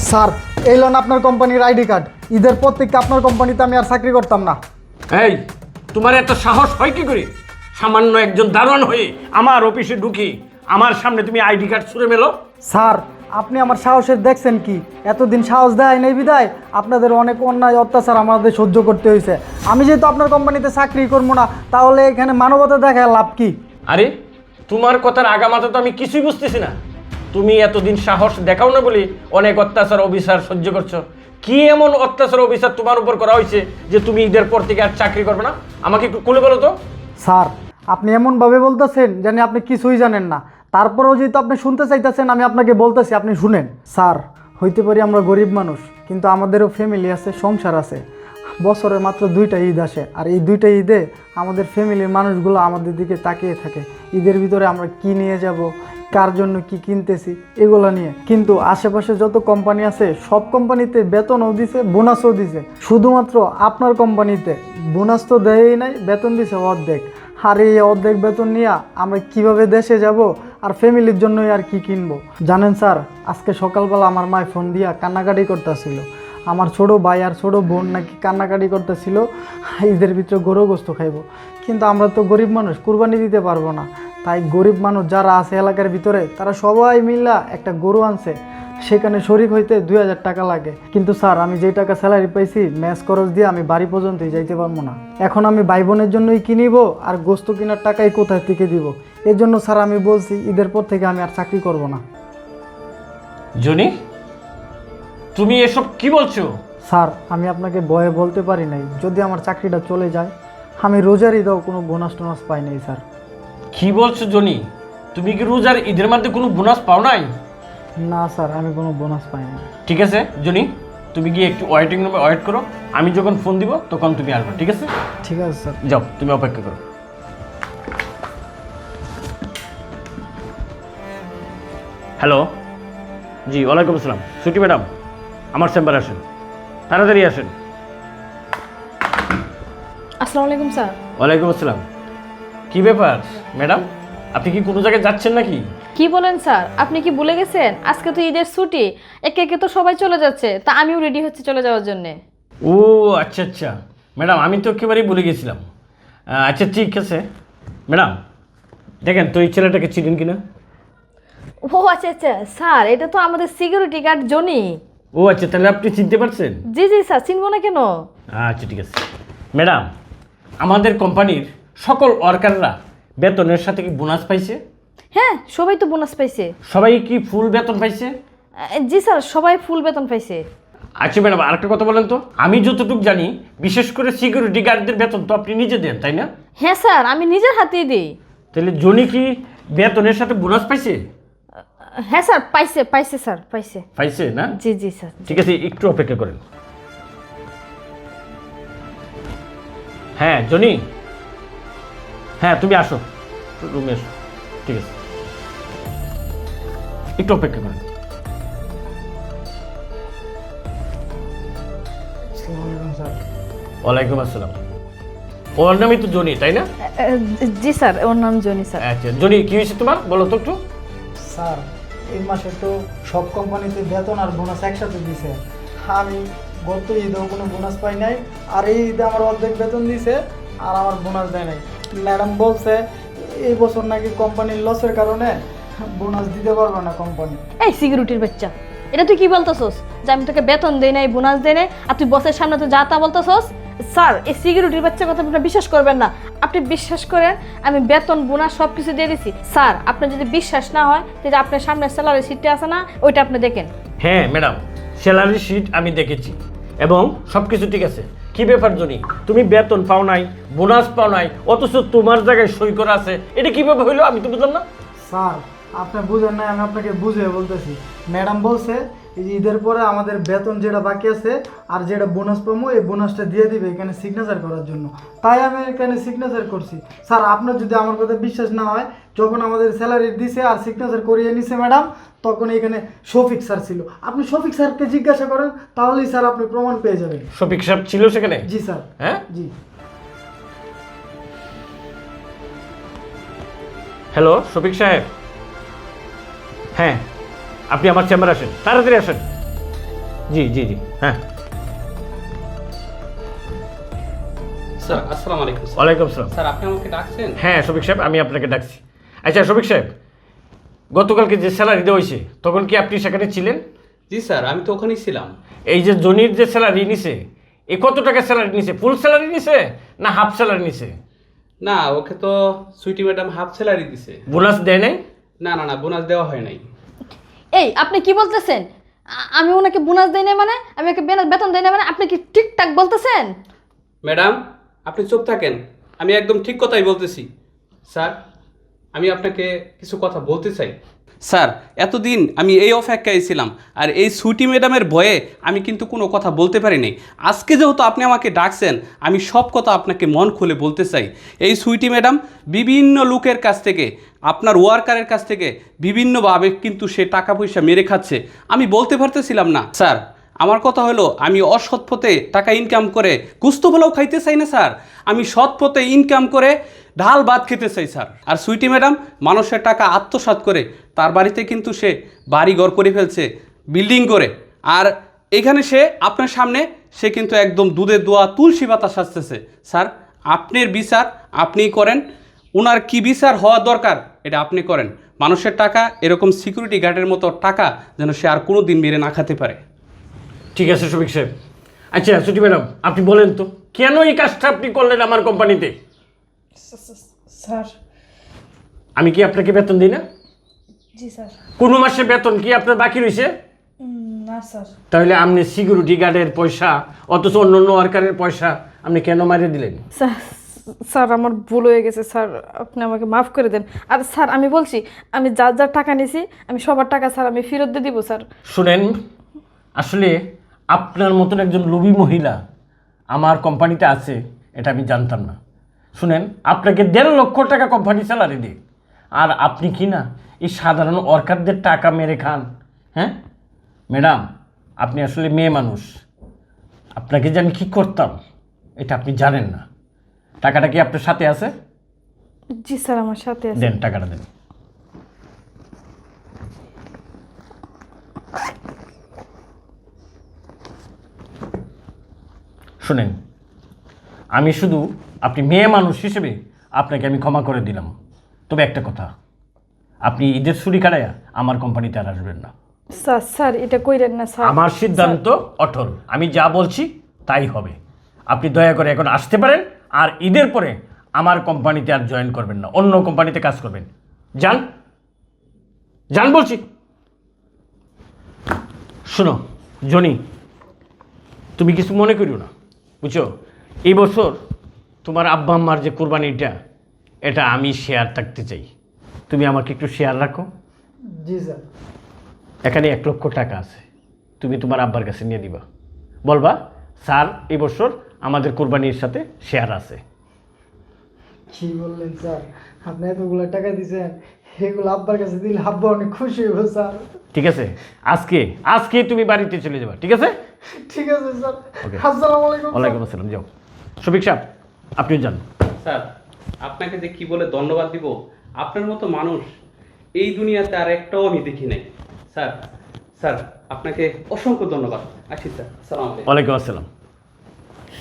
Sir এই loan আপনার কোম্পানির আইডি কার্ড। ঈদের পর থেকে আপনার কোম্পানিতে আমি আর চাকরি করতাম না। এই তোমার এত সাহস হয় কি করে? সামান্য একজন দারোয়ান হয়ে আমার অফিসে ঢুকি আমার সামনে তুমি আইডি কার্ড ছুঁড়ে মেলো? স্যার আপনি আমার সাহসের দেখছেন কি? এতদিন সাহস দেয় নেই বিদায় আপনাদের অনেক অন্যায় অত্যাচার আমাদের সহ্য করতে হয়েছে। আমি যেহেতু আপনার কোম্পানিতে চাকরি করবো না, তাহলে এখানে মানবতা দেখায় লাভ কি? আরে তোমার কথার আগামাথা তো আমি কিছুই বুঝতেছি না। তুমি এতদিন সাহস দেখাও না বলে অনেক অত্যাচার অবিচার সহ্য করছো। কি এমন অত্যাচার অবিচার তোমার উপর করা হয়েছে যে তুমি ঈদের পর থেকে আর চাকরি করবে না? আমাকে একটু খুলে বলো তো। স্যার আপনি এমনভাবে বলতেছেন জানি আপনি কিছুই জানেন না। তারপরেও যেহেতু আপনি শুনতে চাইতেছেন, আমি আপনাকে বলতেছি, আপনি শুনেন। স্যার হইতে পারি আমরা গরিব মানুষ, কিন্তু আমাদেরও ফ্যামিলি আছে, সংসার আছে। বছরে মাত্র 2টা ঈদ আসে, আর এই 2টা ঈদে আমাদের ফ্যামিলির মানুষগুলো আমাদের দিকে তাকিয়ে থাকে ঈদের ভিতরে আমরা কি নিয়ে যাব, কার জন্য কি কিনতেছি, এগুলো নিয়ে। কিন্তু আশেপাশে যত কোম্পানি আছে সব কোম্পানিতে বেতনও দিছে, বোনাসও দিছে। শুধুমাত্র আপনার কোম্পানিতে বোনাস তো দেয়ই নাই, বেতন দিছে অর্ধেক। আর এই অর্ধেক বেতন নিয়ে আমরা কিভাবে দেশে যাব আর ফ্যামিলির জন্যই আর কি কিনবো? জানেন স্যার, আজকে সকালবেলা আমার মায় ফোন দিয়া কান্নাকাটি করতেছিল। আমার ছোট ভাই আর ছোট বোন নাকি কান্নাকাটি করতেছিল ঈদের ভিতরে গরু গোস্ত খাইব। কিন্তু আমরা তো গরিব মানুষ, কুরবানি দিতে পারবো না। তাই গরিব মানুষ যারা আছে এলাকার ভিতরে তারা সবাই মিল্লা একটা গরু আনছে। সেখানে শরিক হইতে 2000 টাকা লাগে। কিন্তু স্যার আমি যেই টাকা স্যালারি পাইছি ম্যাচ খরচ দিয়ে আমি বাড়ি পর্যন্তই যাইতে পারবো না। এখন আমি ভাই বোনের জন্যই কিনিব, আর গোস্ত কেনার টাকাই কোথায় থেকে দিব? এর জন্য স্যার আমি বলছি ঈদের পর থেকে আমি আর চাকরি করব না। জনি, তুমি এসব কি বলছো? স্যার আমি আপনাকে ভয়ে বলতে পারি নাই, যদি আমার চাকরিটা চলে যায়। আমি রোজার ঈদেও কোনো বোনাস টোনাস পাই নাই স্যার। কি বলছো জনি? তুমি কি রোজার ঈদের মধ্যে কোনো বোনাস পাও নাই? না স্যার আমি কোনো বোনাস পাই নাই। ঠিক আছে জনি, তুমি গিয়ে একটু ওয়েটিং রুমে ওয়েট করো। আমি যখন ফোন দিব তখন তুমি আসবে, ঠিক আছে? ঠিক আছে স্যার। যাও, তুমি অপেক্ষা করো। হ্যালো, জি ওয়ালাইকুম আসসালাম। ছুটি ম্যাডাম, আমার চেম্বারে আসেন, তাড়াতাড়ি আসেন। আসসালামু আলাইকুম স্যার। ওয়ালাইকুম আসসালাম। কি ব্যাপার ম্যাডাম, আপনি কি কোনো জায়গায় যাচ্ছেন নাকি? কি বলেন স্যার? আপনি কি ভুলে গেছেন আজকে তো ঈদের ছুটি, একে একে তো সবাই চলে যাচ্ছে, তা আমিও রেডি হচ্ছে চলে যাওয়ার জন্য। ও আচ্ছা আচ্ছা ম্যাডাম, আমি তো একেবারেই ভুলে গেছিলাম। আচ্ছা ঠিক আছে ম্যাডাম, দেখেন তো এই ছেলেটাকে চিনেন কিনা? ও আচ্ছা আচ্ছা স্যার, এটা তো আমাদের সিকিউরিটি গার্ড জনি। ও আচ্ছা, তাহলে আপনি চিনতে পারছেন? জি জি স্যার, চিনবো না কেন? আচ্ছা ঠিক আছে ম্যাডাম, আমাদের কোম্পানির সকল ওয়ার্কাররা বেতনের সাথে কি বোনাস পাইছে? হ্যাঁ সবাই তো বোনাস পাইছে। সবাই কি ফুল বেতন পাইছে? জি স্যার, সবাই ফুল বেতন পাইছে। আচ্ছা ম্যাডাম, আরেকটা কথা বলেন তো, আমি যতটুকু জানি বিশেষ করে সিকিউরিটি গার্ডদের বেতন তো আপনি নিজে দেন, তাই না? হ্যাঁ স্যার, আমি নিজের হাতেই দিই। তাহলে জনি কি বেতনের সাথে বোনাস পাইছে? হ্যাঁ স্যার, পাইছে পাইছে স্যার, পাইছে। পাইছে না? জি জি স্যার। ঠিক আছে, একটু অপেক্ষা করেন। হ্যাঁ জনি, হ্যাঁ তুমি আসো, রুমে এসো। ঠিক আছে, একটু অপেক্ষা করেন। স্যার ওয়ালাইকুম আসসালাম। ওর নামই তো জনি, তাই না? জি স্যার, ওর নাম জনি স্যার। আচ্ছা জনি, কি হয়েছে তোমার বলো তো একটু। স্যার এই মাসে তো সব কোম্পানিতে বেতন আর বোনাস একসাথে দিছে। আমি গত ঈদেও কোনো বোনাস পাই নাই, আর এই ঈদে আমার অর্ধেক বেতন দিছে আর আমার বোনাস দেয় নাই। ম্যাডাম বলছে এই বছর নাকি কোম্পানির লসের কারণে বোনাস দিতে পারবে না কোম্পানি। এই সিকিউরিটির বাচ্চা, এটা তুই কি বলতেছস যে আমি তোকে বেতন দেই নাই, বোনাস দেই নাই, আর তুই বসের সামনে তো যা তা বলতেছস? স্যার এই সিকিউরিটির বাচ্চা কথা আপনি বিশ্বাস করবেন না। আপনি বিশ্বাস করেন আমি বেতন বোনাস সব কিছু দিয়ে দিছি। স্যার আপনার যদি বিশ্বাস না হয় তাহলে আপনার সামনে স্যালারি শিটটা আছে না, ওইটা আপনি দেখেন। হ্যাঁ ম্যাডাম, স্যালারি শিট আমি দেখেছি এবং সব কিছু ঠিক আছে। কি ব্যাপার জনি, তুমি বেতন পাও নাই, বোনাস পাও নাই, অথচ তোমার জায়গায় সই করা আছে, এটা কিভাবে হইলো আমি তো বুঝলাম না। স্যার আপনি বুঝেন না, আমি আপনাকে বুঝিয়ে বলতেছি। ম্যাডাম বলছে এই যে ঈদের পরে আমাদের বেতন যেটা বাকি আছে আর যেটা বোনাস পাবো এই বোনাসটা দিয়ে দিবে এখানে সিগনেচার করার জন্য। তাই আমি এখানে সিগনেচার করছি। স্যার আপনার যদি আমার কথা বিশ্বাস না হয়, যখন আমাদের স্যালারি দিছে আর সিগনেচার করিয়ে নিছে ম্যাডাম, তখন এখানে শফিক স্যার ছিল। আপনি শফিক স্যারকে জিজ্ঞাসা করেন, তাহলেই স্যার আপনি প্রমাণ পেয়ে যাবেন। শফিক সাহেব ছিল সেখানে? জি স্যার। হ্যাঁ জি। হ্যালো শফিক সাহেব, হ্যাঁ আপনি আমার চেম্বারে আসেন, তাড়াতাড়ি আসেন। জি জি জি, হ্যাঁ। স্যার আসসালামু আলাইকুম স্যার। ওয়ালাইকুম আসসালাম। স্যার আপনি আমাকে ডাকছেন? হ্যাঁ শফিক সাহেব, আমি আপনাকে ডাকছি। আচ্ছা শফিক সাহেব, গতকালকে যে স্যালারি দেওয়া হয়েছে তখন কি আপনি সেখানে ছিলেন? জি স্যার, আমি তো ওখানেই ছিলাম। এই যে জনির যে স্যালারি নিছে, এ কত টাকা স্যালারি নিছে? ফুল স্যালারি নিছে না হাফ স্যালারি নিছে? না, ওকে তো সুইটি ম্যাডাম হাফ স্যালারি দিছে। বোনাস দেয় নাই? না না না, বোনাস দেওয়া হয় নাই। এই আপনি কি বলতেছেন? আমি ওনাকে বোনাস দেই না মানে, আমি ওকে বেতন দেই না মানে, আপনি কি ঠিকঠাক বলতেছেন? ম্যাডাম আপনি চুপ থাকেন, আমি একদম ঠিক কথাই বলতেছি। স্যার আমি আপনাকে কিছু কথা বলতে চাই। স্যার এতদিন আমি এই অপেক্ষায় ছিলাম, আর এই সুইটি ম্যাডামের ভয়ে আমি কিন্তু কোনো কথা বলতে পারিনি। আজকে যেহেতু আপনি আমাকে ডাকছেন, আমি সব কথা আপনাকে মন খুলে বলতে চাই। এই সুইটি ম্যাডাম বিভিন্ন লোকের কাছ থেকে, আপনার ওয়ার্কারের কাছ থেকে বিভিন্নভাবে কিন্তু সে টাকা পয়সা মেরে খাচ্ছে। আমি বলতে পারতেছিলাম না স্যার। আমার কথা হলো, আমি অসৎ পথে টাকা ইনকাম করে গুস্ত পোলাও খাইতে চাই না স্যার, আমি সৎ পথে ইনকাম করে ঢাল ভাত খেতে চাই স্যার। আর সুইটি ম্যাডাম মানুষের টাকা আত্মসাৎ করে তার বাড়িতে কিন্তু সে বাড়ি ঘর করে ফেলছে, বিল্ডিং করে। আর এখানে সে আপনার সামনে সে কিন্তু একদম দুধের দোয়া তুলসী পাতা সাজতেছে। স্যার আপনার বিচার আপনিই করেন, ওনার কি বিচার হওয়া দরকার এটা আপনি করেন। মানুষের টাকা, এরকম সিকিউরিটি গার্ডের মতো টাকা যেন সে আর কোনো দিন মেরে না খেতে পারে। ঠিক আছে শফিক সাহেব। আচ্ছা ছুটি ম্যাডাম, আপনি বলেন তো কেন এই কাজটা আপনি করলেন আমার কোম্পানিতে? স্যার। আমি কি আপনাকে বেতন দিই না? জি স্যার। কোনো মাসে বেতন কি আপনার বাকি রয়েছে? না স্যার। তাহলে আপনি সিকিউরিটি গার্ডের পয়সা, অথচ অন্য অন্য ওয়ার্কারের পয়সা আপনি কেন মারিয়ে দিলেন? স্যার আমার ভুল হয়ে গেছে স্যার, আপনি আমাকে মাফ করে দেন। আর স্যার আমি বলছি, আমি যার যার টাকা নিয়েছি আমি সবার টাকা স্যার আমি ফেরত দিয়ে দিব স্যার। শুনেন, আসলে আপনার মতন একজন লোভী মহিলা আমার কোম্পানিতে আছে এটা আমি জানতাম না। শুনেন, আপনাকে 1.5 লক্ষ টাকা কোম্পানি স্যালারি দিই, আর আপনি কি না এই সাধারণ ওয়ার্কারদের টাকা মেরে খান? হ্যাঁ ম্যাডাম, আপনি আসলে মেয়ে মানুষ, আপনাকে যে আমি কী করতাম এটা আপনি জানেন না। টাকাটা কি আপনার সাথে আছে? জি স্যার আমার সাথে আছে। দেন, টাকাটা দেন। শুনেন, আমি শুধু আপনি মেয়ে মানুষ হিসেবে আপনাকে আমি ক্ষমা করে দিলাম, তবে একটা কথা, আপনি ঈদের ছুটি কাটায়া আমার কোম্পানিতে আর আসবেন না। স্যার স্যার এটা কইরেন না স্যার। আমার সিদ্ধান্ত অটল, আমি যা বলছি তাই হবে। আপনি দয়া করে এখন আসতে পারেন, আর ঈদের পরে আমার কোম্পানিতে আর জয়েন করবেন না, অন্য কোম্পানিতে কাজ করবেন। যান, যান বলছি। শোনো জনি, তুমি কিছু মনে করিও না, বুঝছো? এই বছর তোমার আব্বা আম্মার যে কোরবানিটা, এটা আমি শেয়ার থাকতে চাই। তুমি আমাকে একটু শেয়ার রাখো। জি স্যার। এখানে 1 লক্ষ টাকা আছে, তুমি তোমার আব্বার কাছে নিয়ে দিবা, বলবা স্যার এই বছর আমাদের কোরবানির সাথে শেয়ার আছে। কি বললেন স্যার? আপনি এতগুলো টাকা দিয়েছেন, এগুলো আব্বার কাছে দিলে আব্বা অনেক খুশি হইব স্যার। ঠিক আছে, আজকে আজকে তুমি বাড়িতে চলে যাবা, ঠিক আছে? ঠিক আছে স্যার। ওকে। আসসালামু আলাইকুম। ওয়ালাইকুম আসসালাম, যাও। শফিক সাহেব আপনিও যান। স্যার আপনাকে যে কি বলে ধন্যবাদ দিব, আপনার মতো মানুষ এই দুনিয়াতে আর একটাও আমি দেখি নাই। স্যার স্যার আপনাকে অসংখ্য ধন্যবাদ। আসি স্যার, সালাম আলাইকুম। ওয়ালাইকুম আসসালাম।